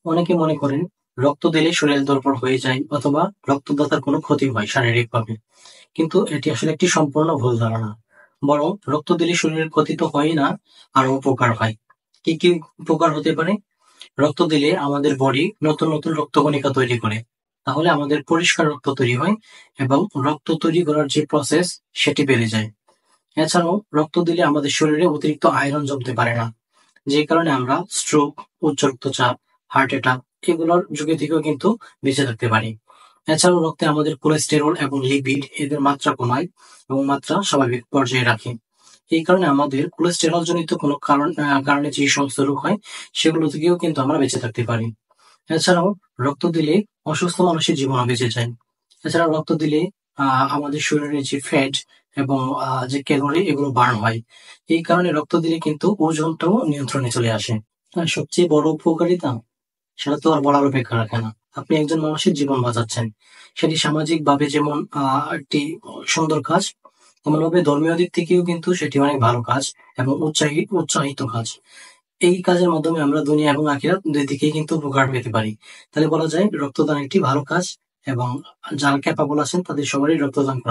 অনেকে মনে করেন রক্ত দিলে শরীর দুর্বল হয়ে যায় অথবা রক্তদাতার কোনো ক্ষতি হয় শারীরিকভাবে। কিন্তু এটি আসলে একটি সম্পূর্ণ ভুল ধারণা। বরং রক্ত দিলে শরীরের ক্ষতি তো হয়ই না, আরো উপকার হয়। কি কি উপকার হতে পারে? রক্ত দিলে আমাদের বডি নতুন নতুন রক্তকণিকা তৈরি করে। তাহলে আমাদের পরিষ্কার রক্ত তৈরি হয় এবং রক্ত তৈরি করার যে প্রসেস সেটি বেড়ে যায়। এছাড়াও রক্ত দিলে আমাদের শরীরে অতিরিক্ত আয়রন জমতে পারে না, যে কারণে আমরা স্ট্রোক, উচ্চ রক্তচাপ, হার্ট অ্যাটাক এগুলোর ঝুঁকি থেকেও কিন্তু বেঁচে থাকতে পারি। এছাড়াও রক্তে আমাদের কোলেস্টেরল এবং লিপিড এদের মাত্রা কমায় এবং মাত্রা স্বাভাবিক পর্যায়ে রাখে। এই কারণে আমাদের কোলেস্টেরল জনিত কোনো কারণে যে সমস্ত রোগ হয় সেগুলো থেকেও কিন্তু আমরা বেঁচে থাকতে পারি। এছাড়াও রক্ত দিলে অসুস্থ মানুষের জীবনও বেঁচে যায়। এছাড়া রক্ত দিলে আমাদের শরীরে যে ফ্যাট এবং যে ক্যালোরি এগুলো বার্ন হয়। এই কারণে রক্ত দিলে কিন্তু ওজনটাও নিয়ন্ত্রণে চলে আসে। আর সবচেয়ে বড় উপকারিতা সেটা তো আর বলার অপেক্ষা রাখে না। আপনি একজন মানুষের জীবন বাঁচাচ্ছেন। সেটি সামাজিকভাবে যেমন একটি সুন্দর কাজ, তেমনভাবে ধর্মীয় দিক থেকেও কিন্তু সেটি অনেক ভালো কাজ এবং উৎসাহিত কাজ। এই কাজের মাধ্যমে আমরা দুনিয়া এবং আখিরাত ২ দিকেই কিন্তু উপকার পেতে পারি। তাহলে বলা যায় রক্তদান একটি ভালো কাজ এবং যারা ক্যাপাবল আছেন তাদের সবারই রক্তদান করা